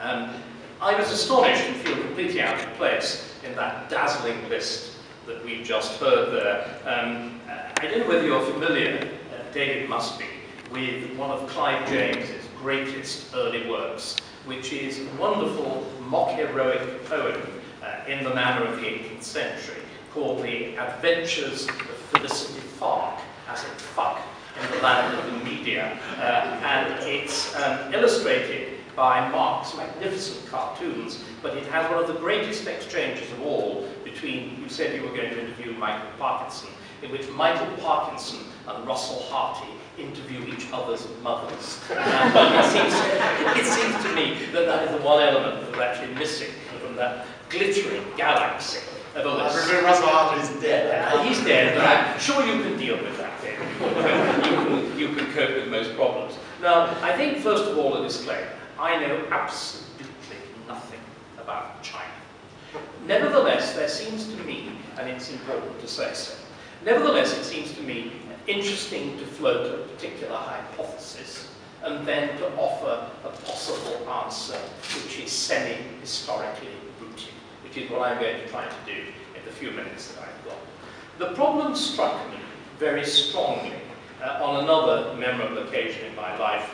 I was astonished and feel completely out of place in that dazzling list that we've just heard there. I don't know whether you're familiar, David must be, with one of Clive James's greatest early works, which is a wonderful mock-heroic poem in the manner of the 18th century, called The Adventures of Felicity Fark, as in fuck, in the land of the media. And it's illustrated by Mark's magnificent cartoons, but it has one of the greatest exchanges of all between, you said you were going to interview Michael Parkinson, in which Michael Parkinson and Russell Harty interview each other's mothers. It seems to me that that is the one element that was actually missing from that glittering galaxy of a list. I presume Russell Harty is dead. He's dead, but I'm sure you can deal with that, David. You can cope with most problems. Now, I think, first of all, a disclaimer. I know absolutely nothing about China. Nevertheless, there seems to me, and it's important to say so, nevertheless, it seems to me interesting to float a particular hypothesis and then to offer a possible answer which is semi-historically rooted, which is what I'm going to try to do in the few minutes that I've got. The problem struck me very strongly on another memorable occasion in my life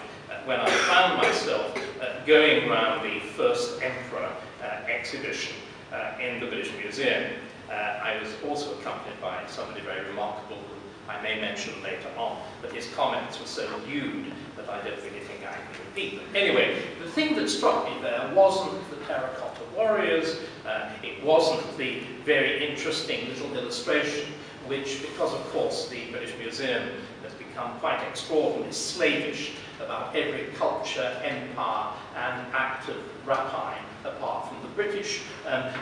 when I found myself going around the First Emperor exhibition in the British Museum. I was also accompanied by somebody very remarkable who I may mention later on, but his comments were so lewd that I don't really think I can repeat them. Anyway, the thing that struck me there wasn't the terracotta warriors, it wasn't the very interesting little illustration, which, because of course the British Museum has become quite extraordinarily slavish about every culture, empire, and act of rapine apart from the British.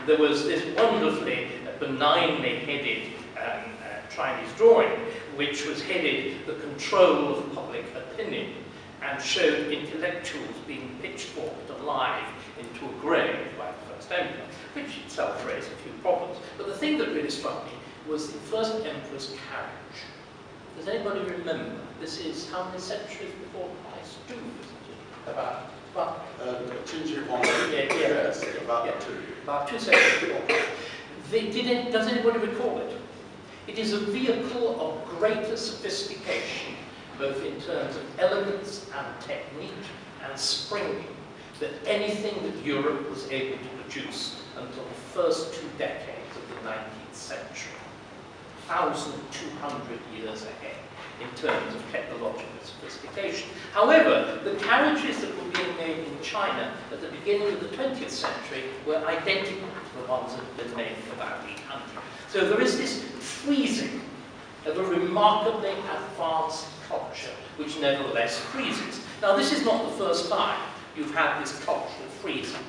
There was this wonderfully benignly headed Chinese drawing, which was headed "The Control of Public Opinion," and showed intellectuals being pitchforked alive into a grave by the First Emperor, which itself raised a few problems. But the thing that really struck me was the First Emperor's carriage. Does anybody remember? This is how many centuries before Christ do, isn't it? About 2 centuries before Christ. Does anybody recall it? It is a vehicle of greater sophistication, both in terms of elegance and technique and springing, than anything that Europe was able to produce until the first 2 decades of the 19th century. 1,200 years ahead in terms of technological sophistication. However, the carriages that were being made in China at the beginning of the 20th century were identical to the ones that had been made for about 800. So there is this freezing of a remarkably advanced culture, which nevertheless freezes. Now, this is not the first time you've had this cultural freezing.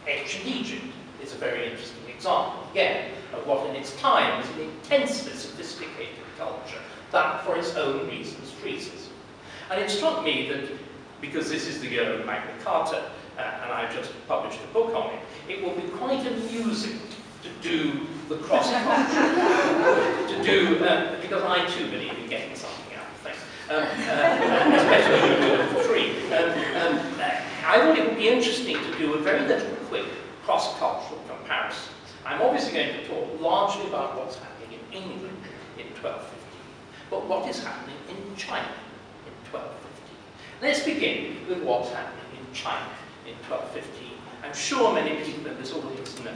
Ancient Egypt is a very interesting example, again, of what in its time was an intensely sophisticated culture that, for its own reasons, freezes. And it struck me that, because this is the year of Magna Carta, and I've just published a book on it, it will be quite amusing to do the cross-culture, because I too believe in getting something out of things, especially when you do it for free. I thought it would be interesting to do a very little quick cross-cultural comparison. I'm obviously going to talk largely about what's happening in England in 1215, but what is happening in China in 1215. Let's begin with what's happening in China in 1215. I'm sure many people in this audience know.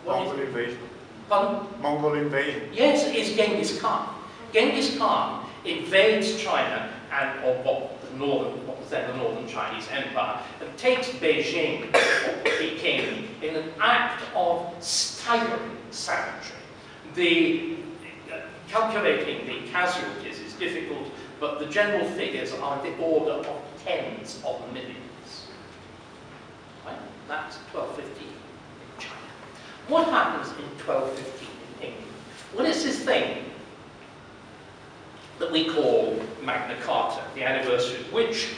Mongol invasion. Pardon? Mongol invasion. Yes, it's Genghis Khan. Genghis Khan invades China and what was then the Northern Chinese Empire, and takes Beijing, or Peking, in an act of staggering savagery. Calculating the casualties is difficult, but the general figures are the order of tens of millions. Right? That's 1215 in China. What happens in 1215 in England? Well, it's this thing that we call Magna Carta, the anniversary of which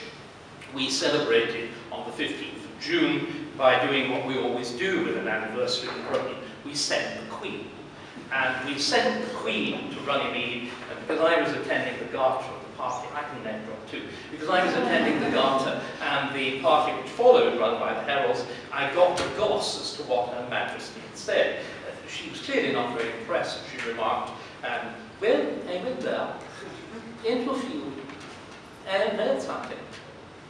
we celebrated on the 15th of June by doing what we always do with an anniversary in Britain. We send the Queen. And we sent the Queen to Runnymede, and because I was attending the Garter of the party, I can name drop too, because I was attending the Garter and the party which followed, run by the heralds, I got the goss as to what Her Majesty had said. She was clearly not very impressed. She remarked, well, I went there, into a field, and heard something.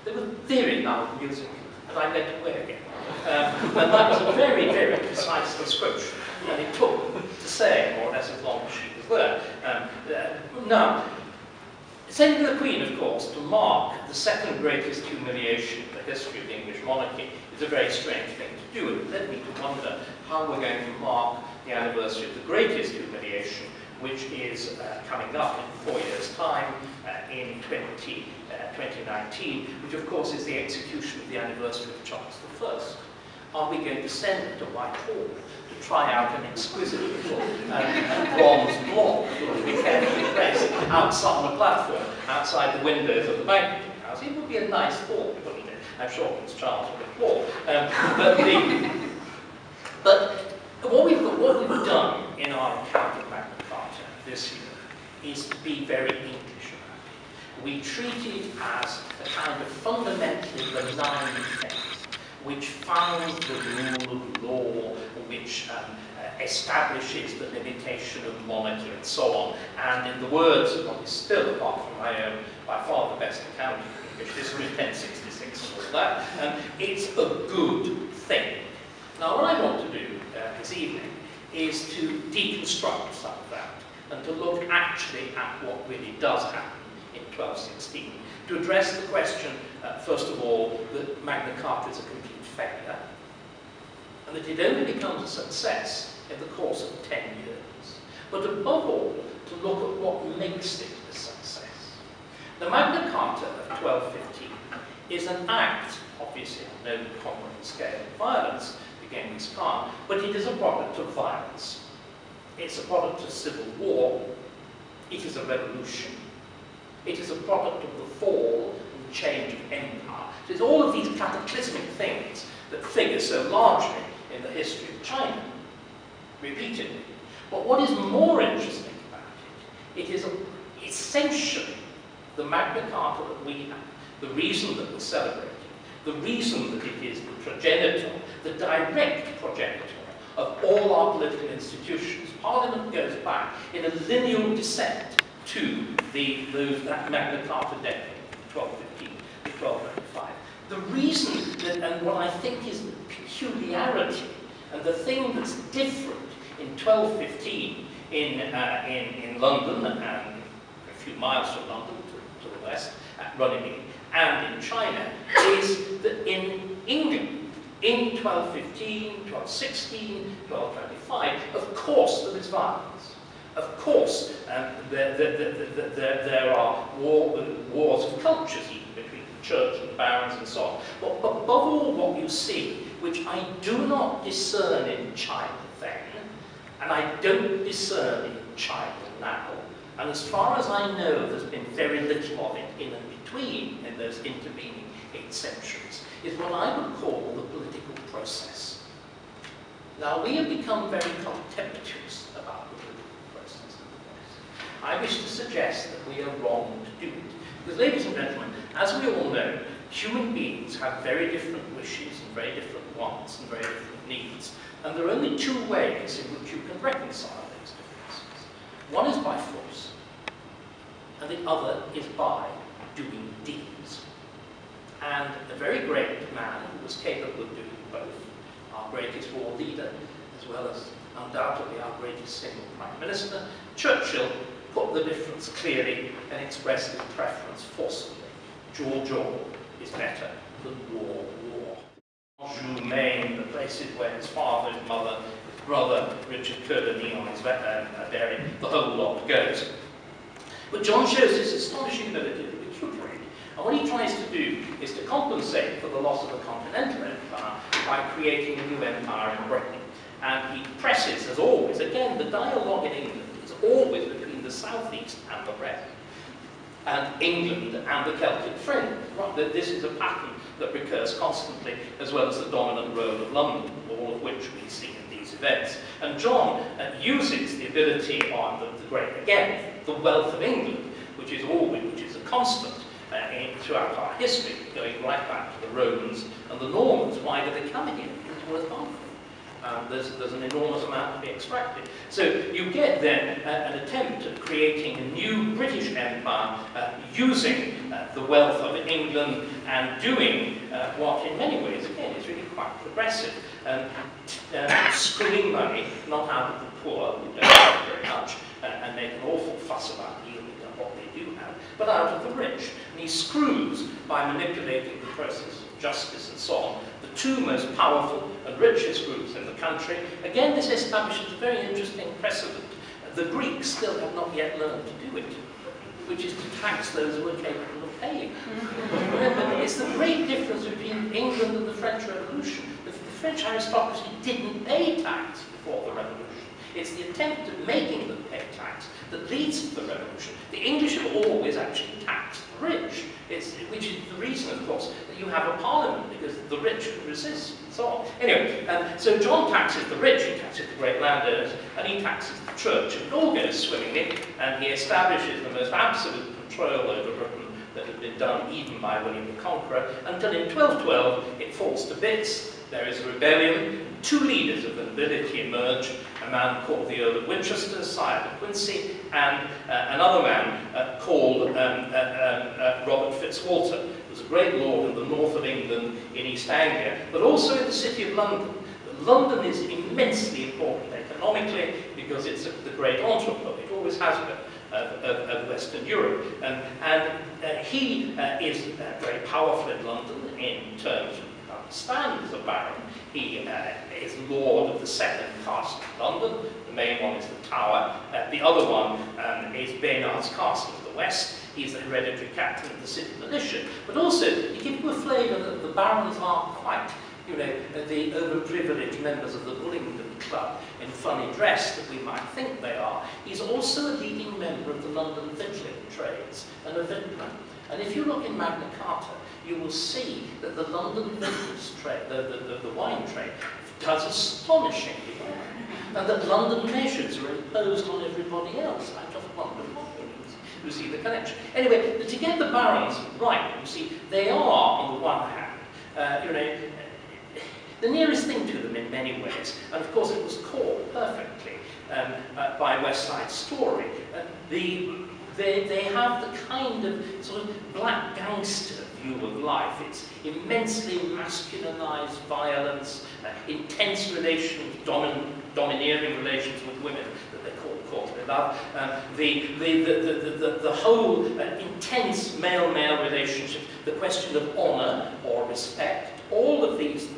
There was very loud music, and I went away again. And that was a very, very precise description, and it took to say, more or less, as long as she was there. Now, sending the Queen, of course, to mark the second greatest humiliation in the history of the English monarchy is a very strange thing to do. It led me to wonder how we're going to mark the anniversary of the greatest humiliation, which is coming up in 4 years' time, in 2019, which of course is the execution of the anniversary of Charles I. Are we going to send it to Whitehall to try out an exquisite little bronze block that will be carefully placed outside on the platform, outside the windows of the banqueting house? It would be a nice thought, wouldn't it? I'm sure Prince Charles would applaud. But what we've done in our account of Magna Carta this year is to be very English about it. We treat it as a kind of fundamentally benign thing, which founds the rule of law, which establishes the limitation of monarchy and so on. And in the words of what is still, apart from my own, by far the best account of English history, 1066 and all that, it's a good thing. Now, what I want to do this evening is to deconstruct some of that and to look actually at what really does happen in 1216. To address the question, first of all, that Magna Carta is a complete failure, and that it only becomes a success in the course of 10 years. But above all, to look at what makes it a success. The Magna Carta of 1215 is an act, obviously on no common scale of violence, against Khan, but it is a product of violence. It's a product of civil war. It is a revolution. It is a product of the fall and change of empire. So it's all of these cataclysmic things that figure so largely in the history of China, repeatedly. But what is more interesting about it, it is essentially the Magna Carta that we have, the reason that we're celebrating, the reason that it is the progenitor, the direct progenitor of all our political institutions. Parliament goes back in a lineal descent to that Magna Carta decade, 1215 to 1295. The reason that, and what I think is the peculiarity, and the thing that's different in 1215 in London, and a few miles from London to the west, at Runnymede, and in China, is that in England, in 1215, 1216, 1225, of course there is violence. Of course there are wars of cultures even between the church and the barons and so on. But above all, what you see, which I do not discern in China then, and I don't discern in China now, and as far as I know, there's been very little of it in and between in those intervening 8 centuries, is what I would call the political process. Now, we have become very contemptuous about the political process in the West. I wish to suggest that we are wrong to do it. Because, ladies and gentlemen, as we all know, human beings have very different wishes and very different wants and very different needs. And there are only 2 ways in which you can reconcile those differences. One is by force, and the other is by doing deeds. And a very great man who was capable of doing both, our greatest war leader, as well as undoubtedly our greatest single prime minister, Churchill, put the difference clearly and expressed his preference forcefully. War is better than war. Anjou, Maine, the places where his father, his mother, his brother, Richard Coeur de Lion is buried, the whole lot goes. But John shows this astonishing ability to recuperate. And what he tries to do is to compensate for the loss of the continental empire by creating a new empire in Britain. And he presses, as always, again, the dialogue in England is always between the southeast and the west, and England and the Celtic fringe. This is a pattern that recurs constantly, as well as the dominant role of London, all of which we see in these events. And John uses the ability of the great, again, the wealth of England, which is a constant throughout our history, going right back to the Romans and the Normans. Why do they come here? Because it's worth conquering. There's an enormous amount to be extracted. So you get then an attempt at creating a new British empire using the wealth of England and doing what in many ways, again, is really quite progressive. Screwing money, not out of the poor, who don't have very much, and make an awful fuss about yielding on what they do have, but out of the rich. And he screws by manipulating the process of justice and so on, the two most powerful and richest groups in the country. Again, this establishes a very interesting precedent. The Greeks still have not yet learned to do it, which is to tax those who are capable of paying. Remember, it's the great difference between England and the French Revolution. The French aristocracy didn't pay tax before the Revolution. It's the attempt at making them pay tax that leads to the Revolution. The English have always actually taxed the rich, which is the reason, of course, that you have a parliament, because the rich can resist, and so on. Anyway, so John taxes the rich, he taxes the great landowners, and he taxes the church, and it all goes swimmingly, and he establishes the most absolute control over Britain that had been done even by William the Conqueror, until in 1212 it falls to bits. There is a rebellion. Two leaders of the nobility emerge, a man called the Earl of Winchester, sire of Quincy, and another man called Robert Fitzwalter, who was a great lord in the north of England, in East Anglia, but also in the city of London. London is immensely important economically because it's the great entrepot, it always has been, of Western Europe. He is very powerful in London in terms of understand as a baron. He is lord of the second castle of London. The main one is the Tower. The other one is Baynard's Castle to the west. He's the hereditary captain of the city militia. But also, to give you a flavour that the barons aren't quite, you know, the overprivileged members of the Bullingdon Club in funny dress that we might think they are. He's also a leading member of the London victualling trades and a vintner. And if you look in Magna Carta, you will see that the London victuals trade, the wine trade, does astonishingly well. And that London measures are imposed on everybody else. I just wonder why. You see the connection. Anyway, to get the barons right, you see, they are, on the one hand, you know, the nearest thing to them in many ways, and of course it was caught perfectly by West Side Story. They have the kind of sort of black gangster view of life. It's immensely masculinized violence, intense relations, domineering relations with women that they call courtly love, the whole intense male-male relationship, the question of honor or respect, all of these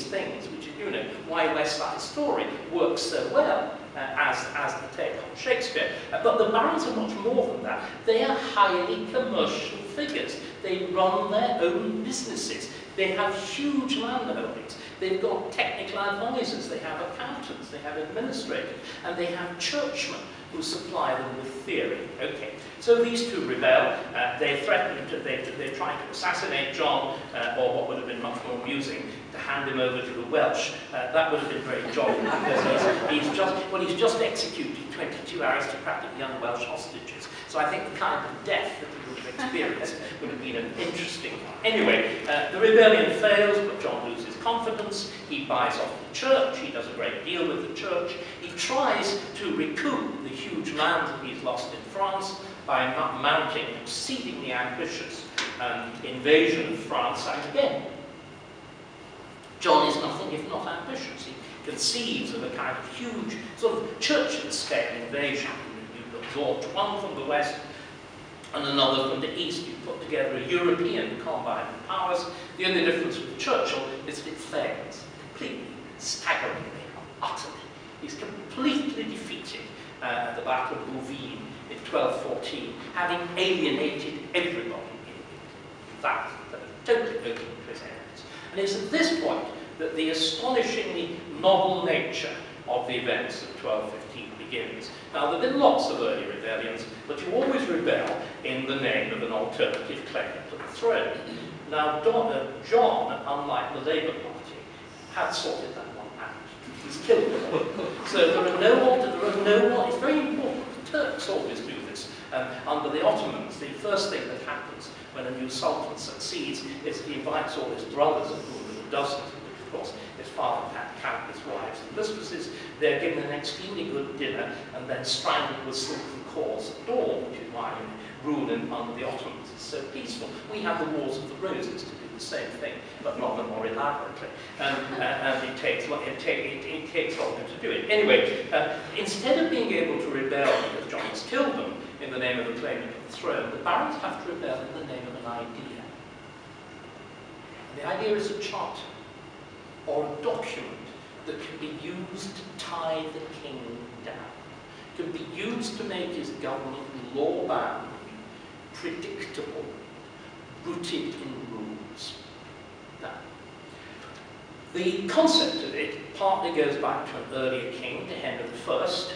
things, which is, you know, why West Side Story works so well as the take on Shakespeare. But the barons are much more than that. They are highly commercial figures. They run their own businesses. They have huge landholdings. They've got technical advisors, they have accountants, they have administrators, and they have churchmen who supply them with theory. Okay, so these two rebel. They threaten to, they try to assassinate John, or what would have been much more amusing, to hand him over to the Welsh. That would have been very jolly because he's just executed 22 aristocratic young Welsh hostages. So I think the kind of death that he would have experienced would have been an interesting one. Anyway, the rebellion fails, but John loses confidence. He buys off the church. He does a great deal with the church. He tries to recoup the huge land that he's lost in France by mounting an exceedingly ambitious invasion of France. And again, John is nothing if not ambitious. He conceives of a kind of huge, sort of church-scale invasion. You absorbed one from the west and another from the east. You put together a European combine of powers. The only difference with Churchill is that it fails completely, staggeringly, utterly. He's completely defeated at the Battle of Bouvines in 1214, having alienated everybody in fact, totally open to his enemies. And it's at this point that the astonishingly novel nature of the events of 1215 begins. Now, there have been lots of early rebellions, but you always rebel in the name of an alternative claimant to the throne. Now, John, unlike the Labour Party, had sorted that one out. He's killed them all. So there are no, it's very important. The Turks always do this. Under the Ottomans, the first thing that happens when a new sultan succeeds is he invites all his brothers, and dozens, which of course his father had countless wives and mistresses. They're given an extremely good dinner and then strangled with silken cords at dawn, which is why rule under the Ottomans is so peaceful. We have the Wars of the Roses to do the same thing, but not more elaborately. And it takes longer to do it. Anyway, instead of being able to rebel because John has killed them in the name of the claimant of the throne, the barons have to rebel in the name of an idea. And the idea is a charter, or a document that can be used to tie the king down, can be used to make his government law-bound, predictable, rooted in rules. Now, the concept of it partly goes back to an earlier king, to Henry I,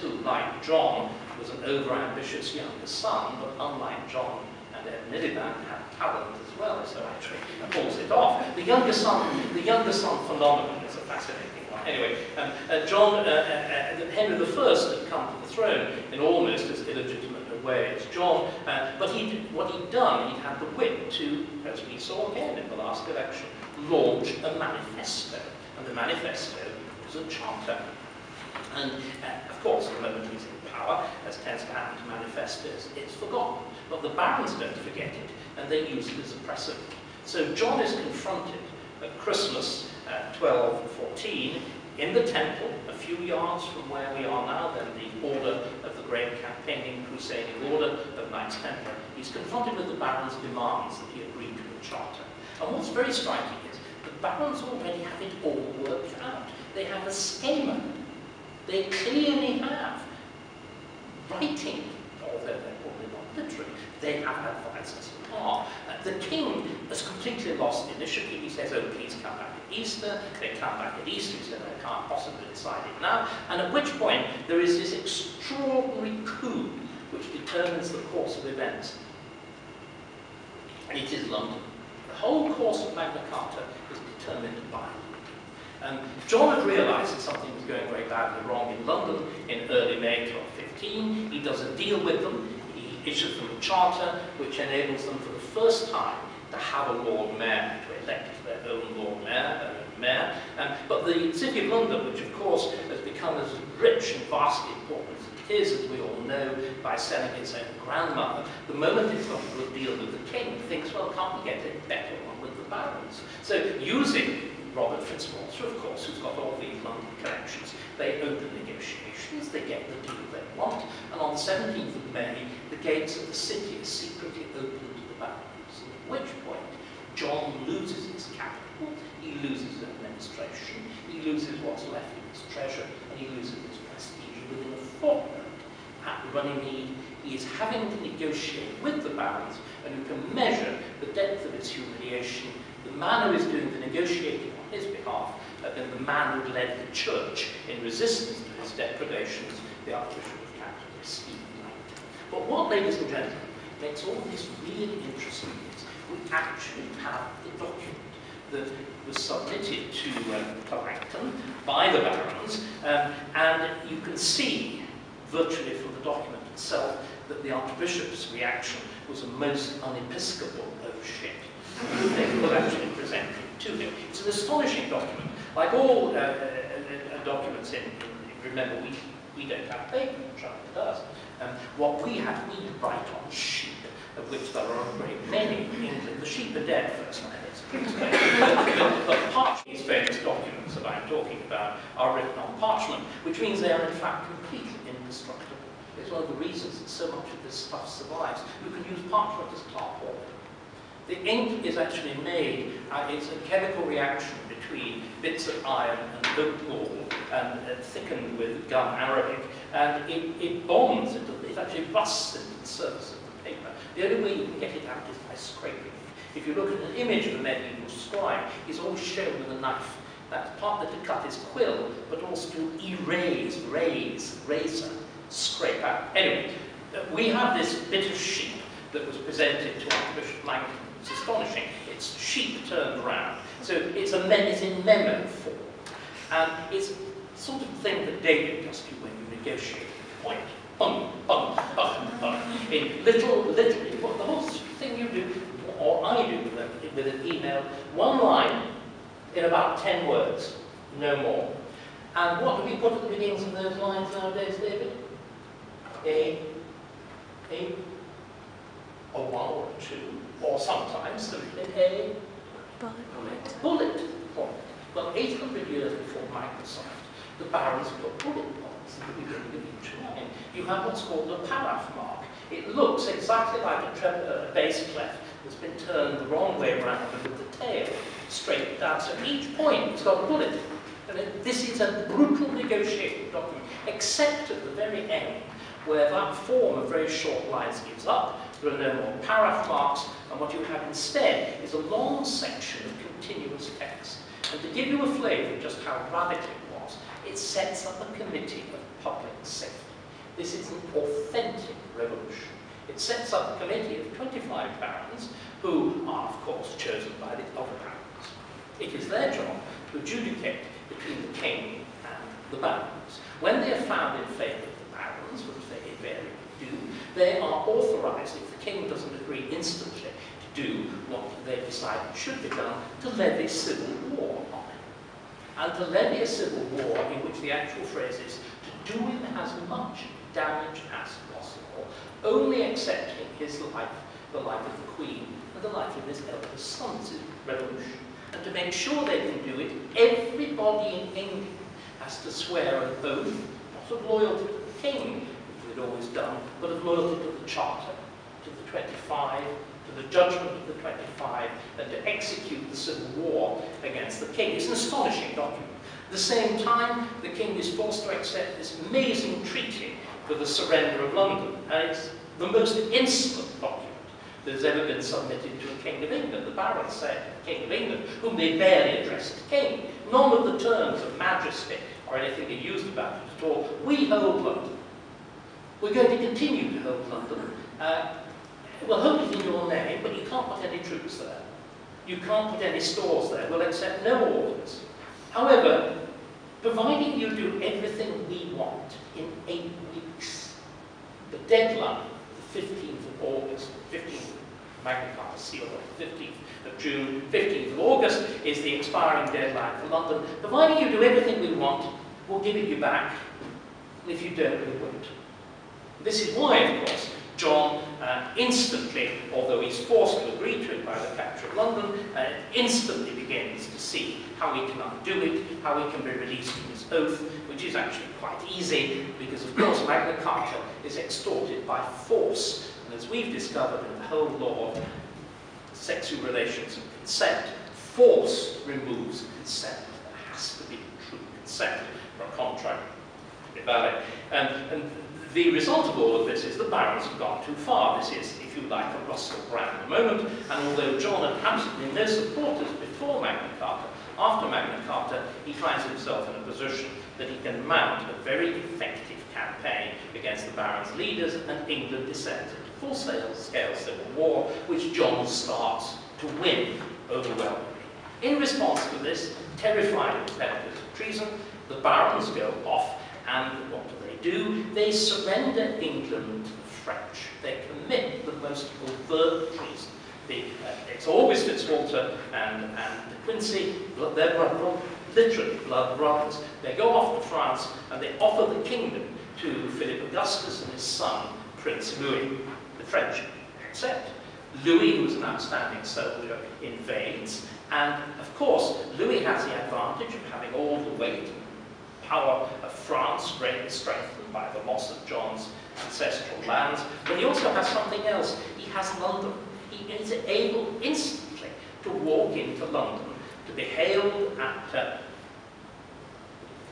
who, like John, was an over-ambitious younger son, but unlike John and Miliband, had talent as well, so actually pulls it off. The younger son phenomenon is a fascinating one. Anyway, Henry I had come to the throne in almost as illegitimate a way as John, but what he'd done, he'd had the wit to, as we saw again in the last election, launch a manifesto, and the manifesto was a charter. And of course, the moment he's in power, as tends to happen to manifestos, it's forgotten. But the barons don't forget it, and they use it as a precedent. So John is confronted at Christmas 1214 in the temple, a few yards from where we are now, then the order of the great campaigning crusading order of Knights Templar. He's confronted with the barons' demands that he agreed to a charter. And what's very striking is the barons already have it all worked out. They have a schema. They clearly have writing, although they're probably not literary. They have advisors who are. The king has completely lost initiative. He says, oh, please come back at Easter. They come back at Easter. He said, I can't possibly decide it now. And at which point, there is this extraordinary coup which determines the course of events. And it is London. The whole course of Magna Carta is determined by London. John had realised that something was going very badly wrong in London in early May 1215. He does a deal with them. He issues them a charter which enables them for the first time to have a Lord Mayor, to elect their own Lord Mayor. But the City of London, which of course has become as rich and vastly important as it is, as we all know, by selling its own grandmother, the moment it's got to deal with the king, thinks, well, can't we get a better one with the barons? So using Robert Fitzwalter, of course, who's got all these London connections, they open negotiations, they get the deal they want, and on the 17th of May, the gates of the city are secretly opened to the barons, at which point John loses his capital, he loses his administration, he loses what's left of his treasure, and he loses his prestige within a fortnight. At Runnymede, he is having to negotiate with the barons, and you can measure the depth of his humiliation. The man who is doing the negotiating on his behalf had been the man who led the church in resistance to his depredations, the Archbishop of Canterbury, Stephen Knight. But what, ladies and gentlemen, makes all this really interesting is we actually have the document that was submitted to Langton by the barons, and you can see virtually from the document itself that the Archbishop's reaction was a most unepiscopal oh shit. They were actually presented to him. It's an astonishing document. Like all documents remember, we don't have paper, China does. What we have, we write on sheep, of which there are a great many in England. The sheep are dead first, but parchment, these famous documents that I'm talking about, are written on parchment, which means they are in fact completely indestructible. It's one of the reasons that so much of this stuff survives. You can use parchment as tarpaulin. The ink is actually made, it's a chemical reaction between bits of iron and oak gall and thickened with gum arabic, and it bonds, it actually rusts into the surface of the paper. The only way you can get it out is by scraping. If you look at an image of a medieval scribe, he's always shown with a knife. That's partly to cut his quill, but also to erase, razor, scrape out. Anyway, we have this bit of sheep that was presented to Archbishop Langton. It's astonishing. It's sheep turned around. So it's in memo form. And it's the sort of thing that David does to you when you negotiate a point bung, bung, bung, bung. In literally, what the whole thing you do, or I do with an email, one line in about 10 words, no more. And what do we put at the beginnings of those lines nowadays, David? A one or a two, or sometimes simply a bullet point. Well, 800 years before Microsoft, the barons put bullet points at the beginning of each line. You have what's called a paraph mark. It looks exactly like a bass clef that's been turned the wrong way around and with the tail straight down. So each point has got a bullet. And this is a brutal negotiating document, except at the very end, where that form of very short lines gives up. There are no more paraph marks, and what you have instead is a long section of continuous text. And to give you a flavour of just how radical it was, it sets up a committee of public safety. This is an authentic revolution. It sets up a committee of 25 barons, who are, of course, chosen by the other barons. It is their job to adjudicate between the king and the barons. When they are found in favour of the barons, which they invariably do, they are authorised, if the king doesn't agree instantly, to do what they decide should be done, to levy civil war on him. And to levy a civil war in which the actual phrase is to do him as much damage as possible, only accepting his life, the life of the Queen, and the life of his eldest son's revolution. And to make sure they can do it, everybody in England has to swear an oath, not of loyalty to the king, which they'd always done, but of loyalty to the Charter, to the 25, to the judgment of the 25, and to execute the civil war against the king. It's an astonishing document. At the same time, the king is forced to accept this amazing treaty for the surrender of London, and it's the most insolent document that has ever been submitted to a king of England. The barons say, King of England, whom they barely addressed as king. None of the terms of majesty or anything are used about it at all. We hold London. We're going to continue to hold London. We'll hold it in your name, but you can't put any troops there. You can't put any stores there. We'll accept no orders. However, providing you do everything we want in 8 weeks, the deadline, the 15th of August, 15th Magna Carta sealed on the 15th of June, 15th of August is the expiring deadline for London. Providing you do everything we want, we'll give it you back. If you don't, we won't. This is why, of course, John instantly, although he's forced to agree to it by the capture of London, instantly begins to see how he can undo it, how he can be released from his oath, which is actually quite easy, because of course Magna Carta is extorted by force. And as we've discovered in the whole law of sexual relations and consent, force removes consent. There has to be true consent for a contract to be valid. And the result of all of this is the barons have gone too far. This is, if you like, a Russell Brand moment. And although John had absolutely no supporters before Magna Carta, after Magna Carta, he finds himself in a position that he can mount a very effective campaign against the barons' leaders, and England descends into full-scale civil war, which John starts to win overwhelmingly. In response to this, terrified of penalties of treason, the barons go off, and what do? They surrender England to the French. They commit the most overt treason. It's always Fitzwalter and De Quincey, they're literally blood brothers. They go off to France and they offer the kingdom to Philip Augustus and his son, Prince Louis. The French accept. Louis, who's an outstanding soldier, invades, and of course, Louis has the advantage of having all the weight and power of France greatly strengthened by the loss of John's ancestral lands, but he also has something else. He has London. He is able instantly to walk into London, to be hailed at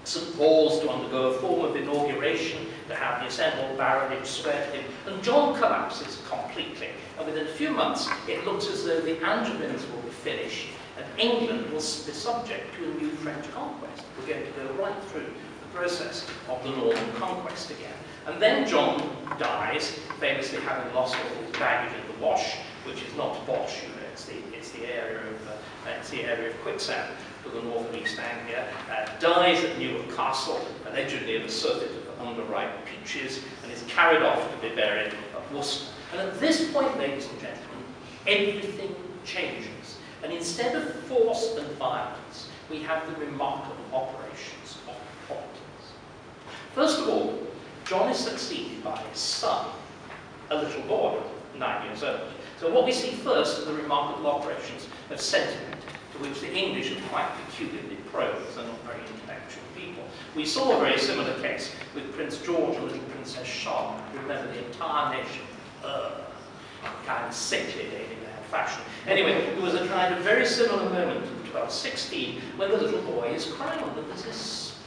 St. Paul's, to undergo a form of inauguration, to have the assembled baronage swear to him, and John collapses completely. And within a few months, it looks as though the Angevins will be finished, and England will be subject to a new French conquest. We're going to go right through the process of the Norman conquest again. And then John dies, famously having lost all his baggage in the Wash, which is not Bosch, you know, it's the area of quicksand to the north of East Anglia. Dies at Newark Castle, allegedly in the circuit of the underripe peaches and is carried off to be buried at Worcester. And at this point, ladies and gentlemen, everything changes. And instead of force and violence, we have the remarkable operations of politics. First of all, John is succeeded by his son, a little boy, 9 years old. So what we see first are the remarkable operations of sentiment, to which the English are quite peculiarly prone, as they're not very intellectual people. We saw a very similar case with Prince George and little Princess Charlotte. Remember, the entire nation, kind of sickly lady in that fashion. Anyway, there was a kind of very similar moment in 1216 when the little boy is crowned, and there's this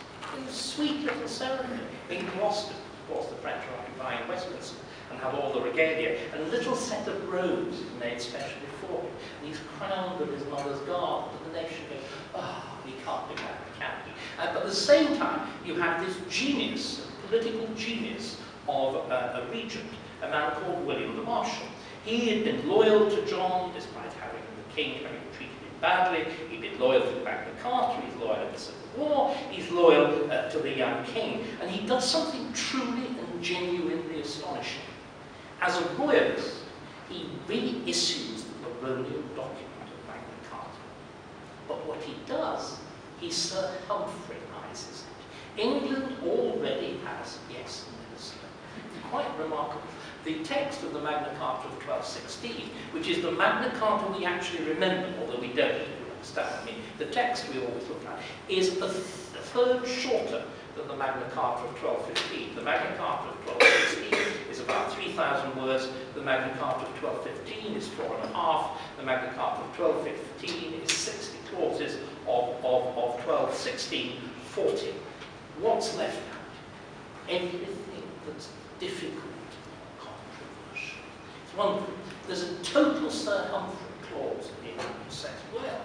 sweet little ceremony in Gloucester. Of course, the French are occupying Westminster and have all the regalia, and a little set of robes is made specially for him. And he's crowned with his mother's garland, and the nation goes, oh, we can't do that, can we? But at the same time, you have this genius, political genius of a regent, a man called William the Marshal. He had been loyal to John, despite having the king having treated him badly. He'd been loyal to Magna Carta, he's loyal in the Civil War, he's loyal to the young king, and he does something truly and genuinely astonishing. As a royalist, he reissues the baronial document of Magna Carta. But what he does, he Sir Humphreyizes it. England already has a yes minister. Quite remarkable. The text of the Magna Carta of 1216, which is the Magna Carta we actually remember, although we don't, if you understand what I mean, the text we always look at, is a third shorter than the Magna Carta of 1215. The Magna Carta of 1216 is about 3,000 words. The Magna Carta of 1215 is 4.5. The Magna Carta of 1215 is 60 clauses. Of 1216, 40. What's left out? Everything that's difficult, controversial. It's wonderful. There's a total Sir Humphrey clause in set well.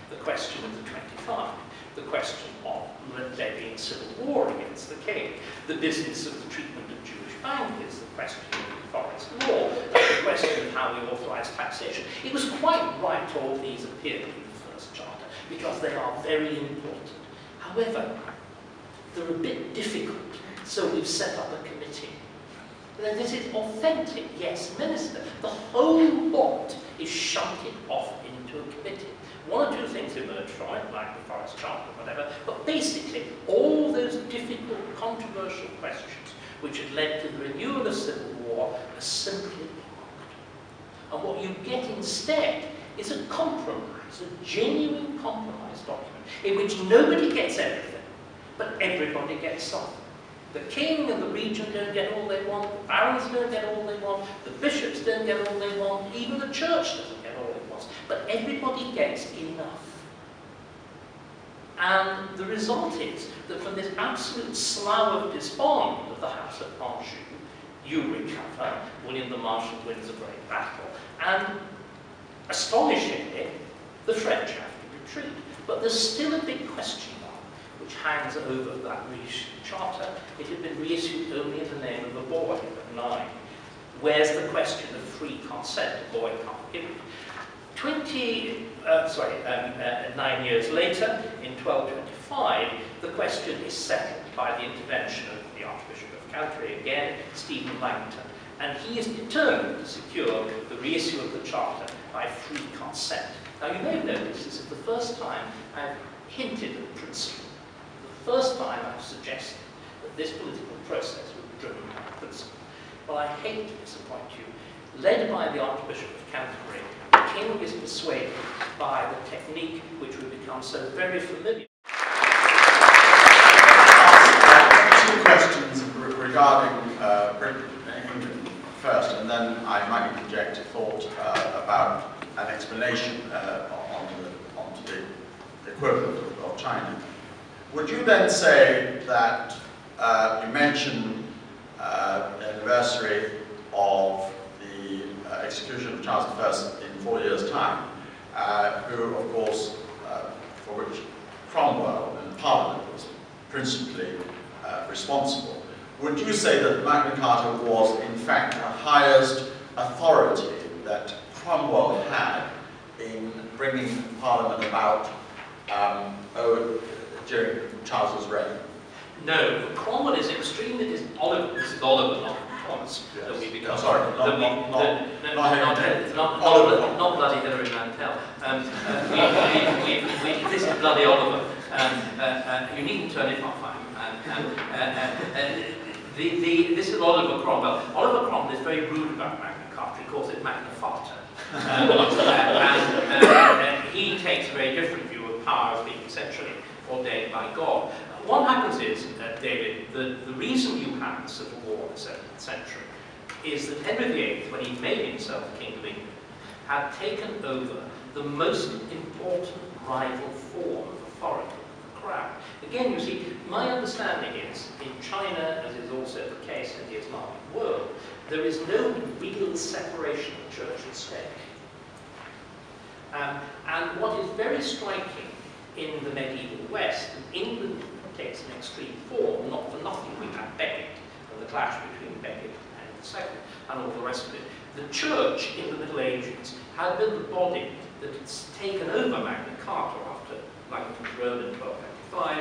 The question of the 25. The question of levying civil war against the king, the business of the treatment of Jewish bankers, the question of forest law, the question of how we authorise taxation. It was quite right all these appeared in the first charter, because they are very important. However, they're a bit difficult, so we've set up a committee. Then this is authentic, yes, minister. The whole lot is shunted off into a committee. One or two things emerge from it, like the Forest Charter or whatever, but basically all those difficult, controversial questions which had led to the renewal of civil war are simply parked. And what you get instead is a compromise, a genuine compromise document, in which nobody gets everything, but everybody gets something. The king and the regent don't get all they want, the barons don't get all they want, the bishops don't get all they want, even the church doesn't get all it wants, but everybody gets enough. And the result is that from this absolute slough of despond of the House of Anjou, you recover, William the Marshal wins a great battle, and astonishingly, the French have to retreat. But there's still a big question mark which hangs over that reissued charter. It had been reissued only in the name of a boy of 9. Where's the question of free consent? A boy can't give it. 9 years later, in 1225, the question is settled by the intervention of the Archbishop of Canterbury, again, Stephen Langton. And he is determined to secure the reissue of the charter by free consent. Now, you may have noticed this is the first time I've hinted at principle. The first time I've suggested that this political process would be driven by principle. Well, I hate to disappoint you. Led by the Archbishop of Canterbury, the king is persuaded by the technique which would become so very familiar. Two questions regarding Britain and England first, and then I might interject a thought about an explanation onto the equivalent of China. Would you then say that you mentioned the anniversary of the execution of Charles I in 4 years' time, who, of course, for which Cromwell and Parliament was principally responsible. Would you say that Magna Carta was, in fact, the highest authority that Cromwell had in bringing Parliament about during Charles's reign? No, Cromwell is extremely Oliver. This is Oliver, not Thomas. Yes. That we become. Sorry, not bloody Hilary Mantel. This is bloody Oliver. You needn't turn it off. This is Oliver Cromwell. Oliver Cromwell is very rude about Magna Carta. He calls it Magna Carta. He takes a very different view of power as being essentially ordained by God. What happens is, David, the reason you had the Civil War in the 17th century is that Henry VIII, when he made himself King of England, had taken over the most important rival form of authority, the crown. Again, you see, my understanding is, in China, as is also the case in the Islamic world, there is no real separation of church and state. And what is very striking in the medieval West, England takes an extreme form, not for nothing we have Becket, and the clash between Becket and II, and all the rest of it. The church in the Middle Ages had been the body that had taken over Magna Carta after Langton's Rome in 1295,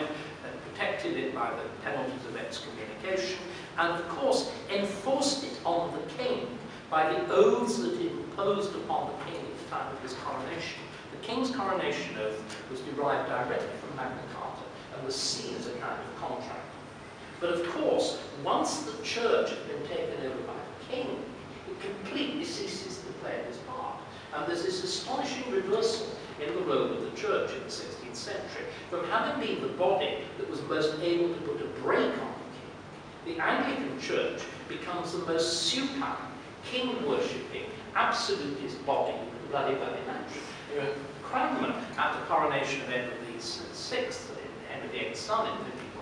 and protected it by the penalties of excommunication, and of course enforced it on the king by the oaths that it imposed upon the king at the time of his coronation. The king's coronation oath was derived directly from Magna Carta and was seen as a kind of contract. But of course, once the church had been taken over by the king, it completely ceases to play this part. And there's this astonishing reversal in the role of the church in the 16th century. From having been the body that was most able to put a brake on the king, the Anglican church becomes the most supine, king-worshipping, absolutist body you can bloody well imagine. Cranmer, at the coronation of Edward VI, Henry VIII's son in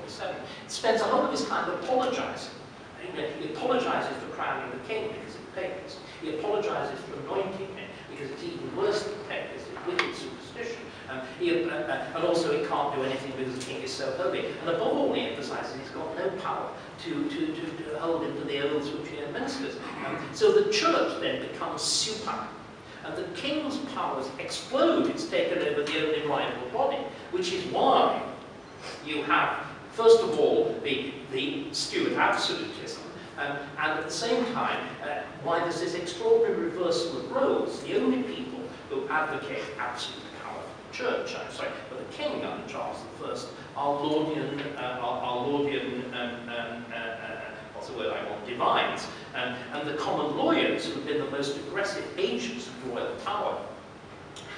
1547, spends a whole of his time apologising. He apologises for crowning the king because it's paganism. He apologises for anointing him because it's even worse than paganism, it's wicked superstition. And also he can't do anything because the king is so holy. And above all, he emphasises he's got no power to hold him to the oaths which he administers. So the church then becomes supine. And the king's powers explode. It's taken over the only rival body, which is why you have, first of all, the Stuart absolutism, and at the same time, why there's this extraordinary reversal of roles. The only people who advocate absolute power for the church, for the king under Charles I, are Laudian, what's the word I want, divines, and the common lawyers who have been the most aggressive agents of royal power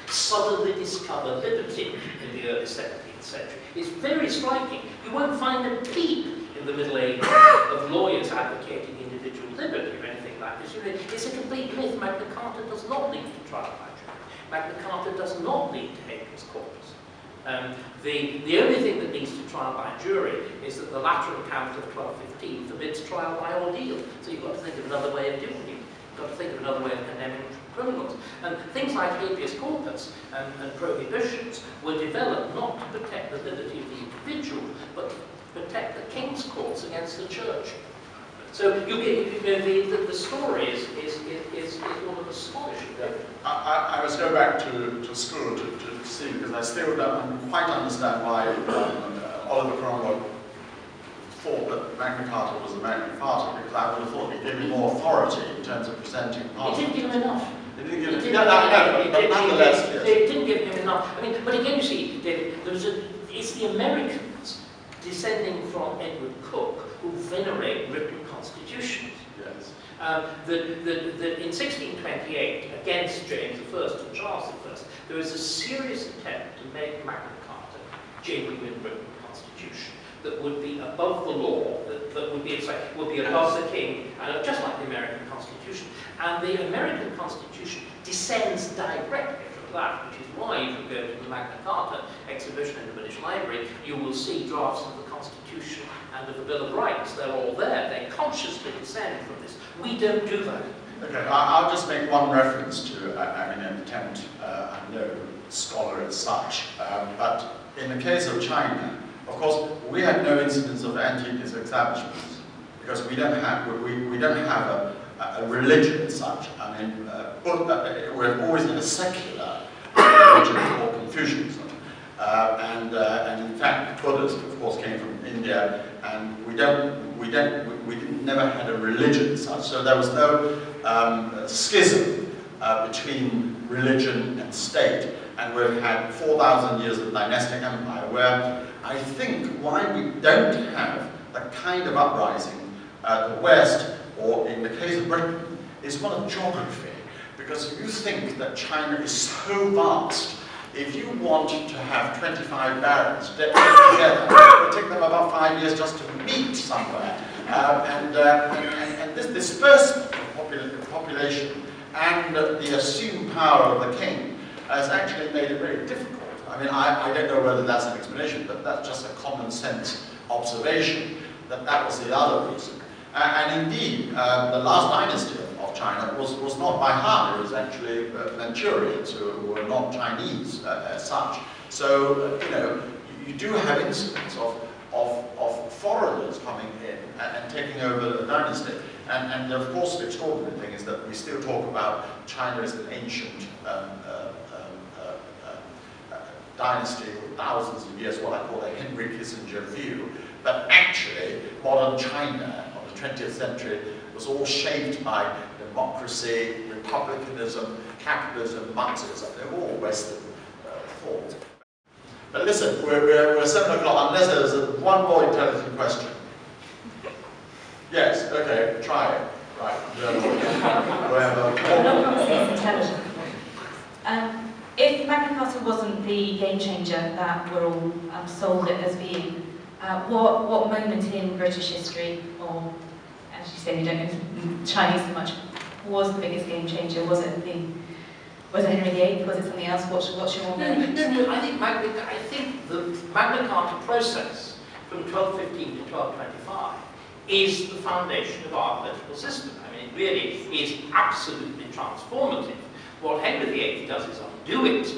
suddenly discover liberty in the early 17th century. It's very striking. You won't find a peep in the Middle Ages of lawyers advocating individual liberty or anything like this. It's a complete myth. Magna Carta does not lead to trial by jury. Magna Carta does not lead to habeas corpus. The only thing that leads to trial by jury is that the Lateran Council of 1215 forbids trial by ordeal. So you've got to think of another way of doing it. You've got to think of another way of condemning criminals. And things like habeas corpus and prohibitions were developed not to protect the liberty of the individual, but to protect the king's courts against the church. So you get, the story is one of astonishing. I must go back to school to see, because I still don't quite understand why Oliver Cromwell thought that Magna Carta was the Magna Carta, because I would have thought it gave him more authority in terms of presenting Parliament. It didn't give him enough. It didn't give him enough. But nonetheless, yes. It didn't give him enough. I mean, but again, you see, David, it's the Americans descending from Edward Coke who venerate written constitutions. Yes. In 1628, against James I and Charles I, there was a serious attempt to make Magna Carta a genuine written constitution that would be above the law, that would be above the king, and just like the American Constitution. And the American Constitution descends directly from that, which is why if you go to the Magna Carta exhibition in the British Library, you will see drafts of the Constitution and of the Bill of Rights. They're all there. They consciously descend from this. We don't do that. Okay, I'll just make one reference to, an attempt, I'm no scholar as such, but in the case of China, of course, we had no incidents of antiques establishments because we don't have a religion as such. I mean, we've always had a secular religion called Confucianism. and in fact Buddhists, of course, came from India, and we never had a religion as such, so there was no schism between religion and state, and we've had 4,000 years of dynastic empire, where I think why we don't have the kind of uprising the West, or in the case of Britain, is one of geography. Because if you think that China is so vast, if you want to have 25 barons together, it will take them about 5 years just to meet somewhere. And this dispersed population and the assumed power of the king has actually made it very difficult. I mean, I don't know whether that's an explanation, but that's just a common sense observation that that was the other reason. And indeed, the last dynasty of China was not by Han, it was actually Manchurians who were not Chinese as such. So, you know, you do have incidents of foreigners coming in and taking over the dynasty. And of course, the extraordinary thing is that we still talk about China as an ancient dynasty with thousands of years, what I call a Henry Kissinger view. But actually, modern China of the 20th century was all shaped by democracy, republicanism, capitalism, Marxism. They're all Western thought. But listen, we're 7 o'clock, unless there's one more intelligent question. Yes, okay, try it. Right. It's intelligent. If Magna Carta wasn't the game changer that we're all sold it as being, what moment in British history, or as you say, you don't know Chinese so much, was the biggest game changer? Was it Henry VIII? Was it something else? What's your moment? No, I think the Magna Carta process from 1215 to 1225 is the foundation of our political system. I mean, it really is absolutely transformative. What Henry VIII does is undo it,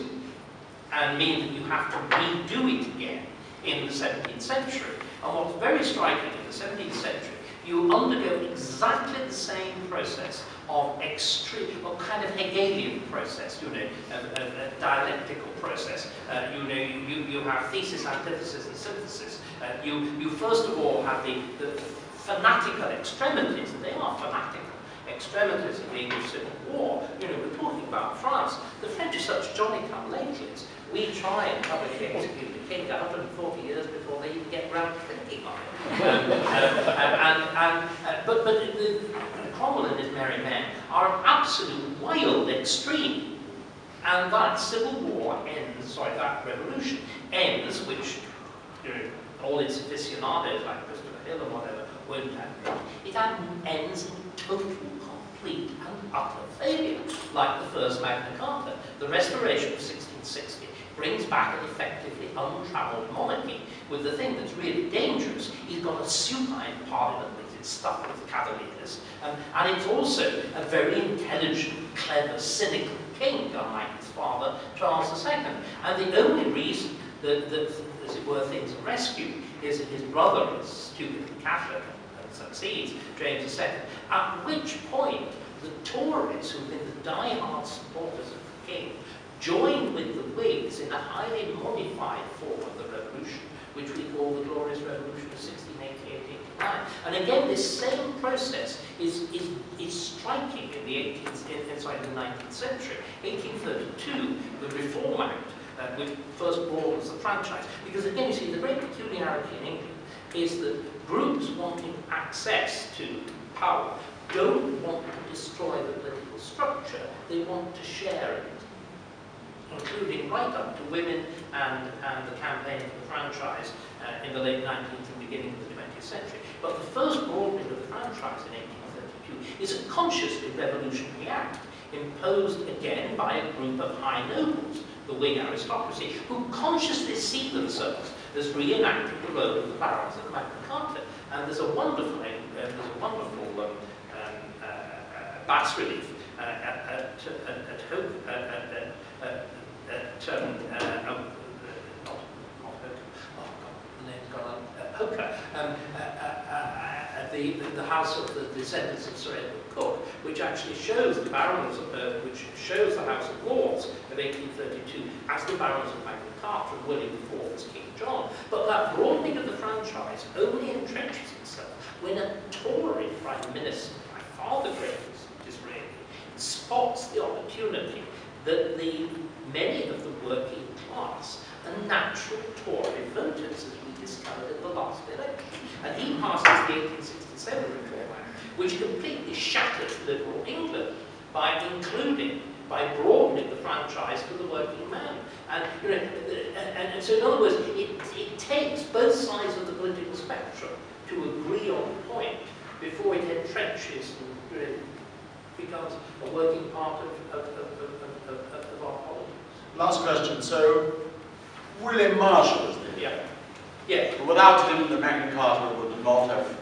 and mean that you have to redo it again in the 17th century. And what's very striking in the 17th century, you undergo exactly the same process of kind of Hegelian process, you know, a dialectical process. You know, you have thesis, antithesis, and synthesis. You first of all have the fanatical extremities, and they are fanatical extremities of the English Civil War. You know, we're talking about France. The French are such jolly-come-latelys. We try and publicly execute the king 140 years before they even get round to thinking on it. But Cromwell and his merry men are an absolute wild extreme. And that civil war ends, sorry, that revolution ends, which, you know, all its aficionados like Christopher Hill or whatever won't admit, it ends in total, complete and utter failure, like the first Magna Carta. The Restoration of 1660 brings back an effectively untrammeled monarchy with the thing that's really dangerous. He's got a supine parliament with its stuff with cavaliers, and it's also a very intelligent, clever, cynical king, unlike his father, Charles II. And the only reason that as it were, things are rescued is that his brother is stupid and Catholic and succeeds, James II, at which point the Tories, who've been the die-hard supporters of the king, joined with the Whigs in a highly modified form of the revolution, which we call the Glorious Revolution of 1688-89. And again, this same process is striking in the 19th century. 1832, the Reform Act, which first broadens the franchise. Because again, you see, the great peculiarity in England is that groups wanting access to power don't want to destroy the political structure, they want to share it, including right up to women and the campaign for the franchise in the late 19th and beginning of the 20th century. But the first broadening of the franchise in 1832 is a consciously revolutionary act, imposed again by a group of high nobles, the Whig aristocracy, who consciously see themselves as reenacting the role of the barons of Magna Carta. And there's a wonderful bas relief at the house of the descendants of Sir Edward Coke, which actually shows the barons, which shows the House of Lords of 1832 as the barons of Magna Carta. Carta and William IV as King John. But that broadening of the franchise only entrenches itself when a Tory Prime Minister, by far the greatest Disraeli, spots the opportunity that many of the working class are natural Tory voters, as we discovered in the last election. And he passes the 1867 Reform Act, which completely shattered liberal England by broadening the franchise to the working man. And, you know, and so in other words, it takes both sides of the political spectrum to agree on the point before it entrenches and, you know, becomes a working part of our politics. Last question. So, William Marshall is the Yeah. Without him, the Magna Carta would not have.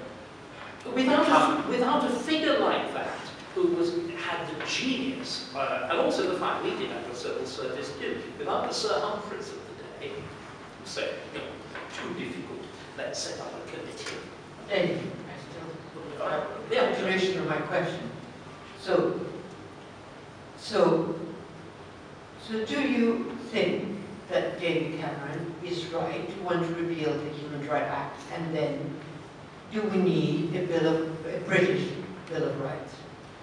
Without a figure like that, who had the genius, and also the fact we did have a civil service too, without the Sir Humphreys of the day, who said, you know, too difficult, let's set up a committee. David, continuation of my question. So do you think that David Cameron is right to want to repeal the Human Rights Act, and then do we need a British Bill of Rights?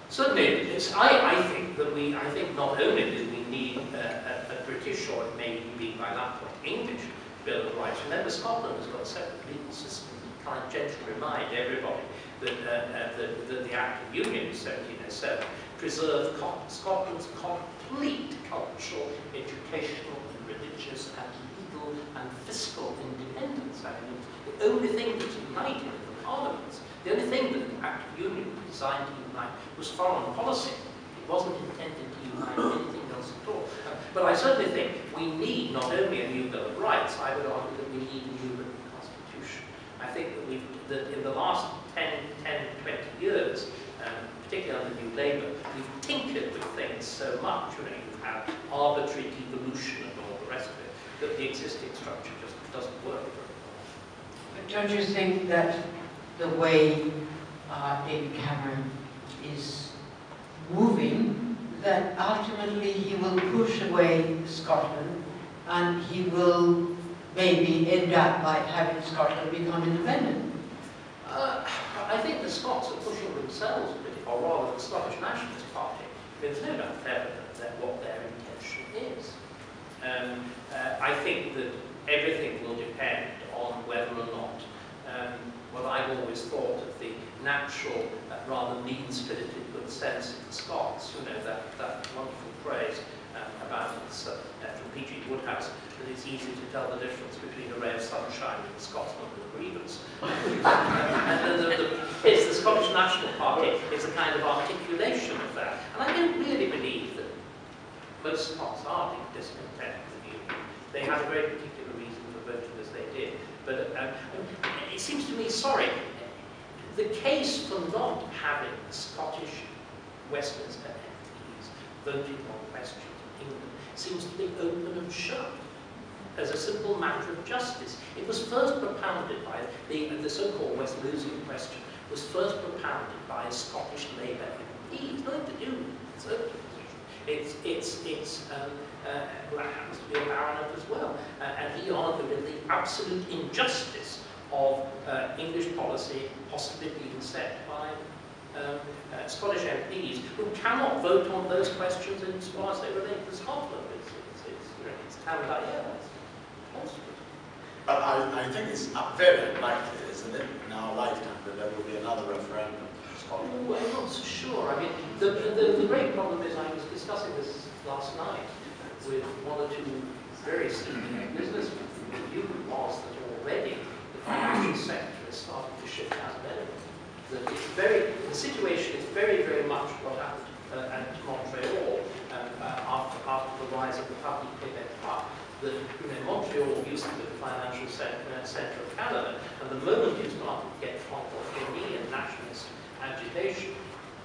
Certainly, I think not only do we need a British, or it may be by that point English Bill of Rights. Remember, Scotland has got a separate legal system. Can I gently remind everybody that the Act of Union of 1707 preserved Scotland's complete cultural, educational, and religious, and legal, and fiscal independence. I mean, the only thing that united the parliaments, the only thing that the Act of Union was designed to unite was foreign policy. It wasn't intended to unite anything else at all. But I certainly think we need not only a new Bill of Rights, I would argue that we need a new written constitution. I think that in the last 10, 20 years, particularly under New Labour, we've tinkered with things so much, you know, you have arbitrary devolution and all the rest of it, that the existing structure just doesn't work very well. But don't you think that the way David Cameron is moving, that ultimately he will push away Scotland and he will maybe end up by having Scotland become independent? I think the Scots are pushing themselves a bit, or rather the Scottish Nationalist Party. There's no doubt that what their intention is. I think that everything will depend on whether or not what I've always thought of the natural, rather mean-spirited good sense of the Scots, you know, that wonderful phrase about it's, from P.G. Woodhouse, that it's easy to tell the difference between a ray of sunshine and a Scotsman with a grievance. It's the Scottish National Party, it's a kind of articulation of that. And I don't really believe that most Scots are discontent with the Union. They had a very particular reason for voting as they did. But it seems to me, the case for not having Scottish Westminster MPs voting on questions in England seems to be open and shut as a simple matter of justice. It was first propounded by the so-called West Lothian question, was first propounded by a Scottish Labour MP. It's nothing to do with the Conservative position. Well, happens to be a baronet as well, and he argued in the absolute injustice of English policy, possibly being set by Scottish MPs who cannot vote on those questions as far as they relate to Scotland. It's Tang. But I think it's very unlikely, isn't it, in our lifetime that there will be another referendum in Scotland? Oh, I'm not so sure. I mean, the great problem is, I was discussing this last night with one or two very senior businessmen. The view was that already the financial sector is starting to shift out of element. That the situation is very, very much what happened at Montreal after the rise of the Public Quebec Park. That, you know, Montreal used to be the financial centre of Canada, and the moment you started to get francophonie and nationalist agitation,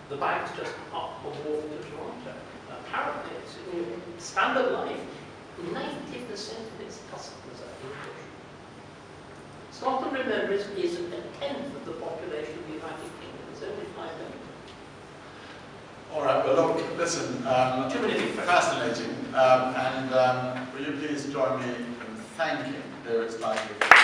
the banks just up and walked to Toronto. Apparently, it's, you know, standard life, 90% of its customers are English. Scotland, remember, is a tenth of the population of the United Kingdom. It's only 5 million. All right, well, look, listen, fascinating. And will you please join me in thank him. There it's like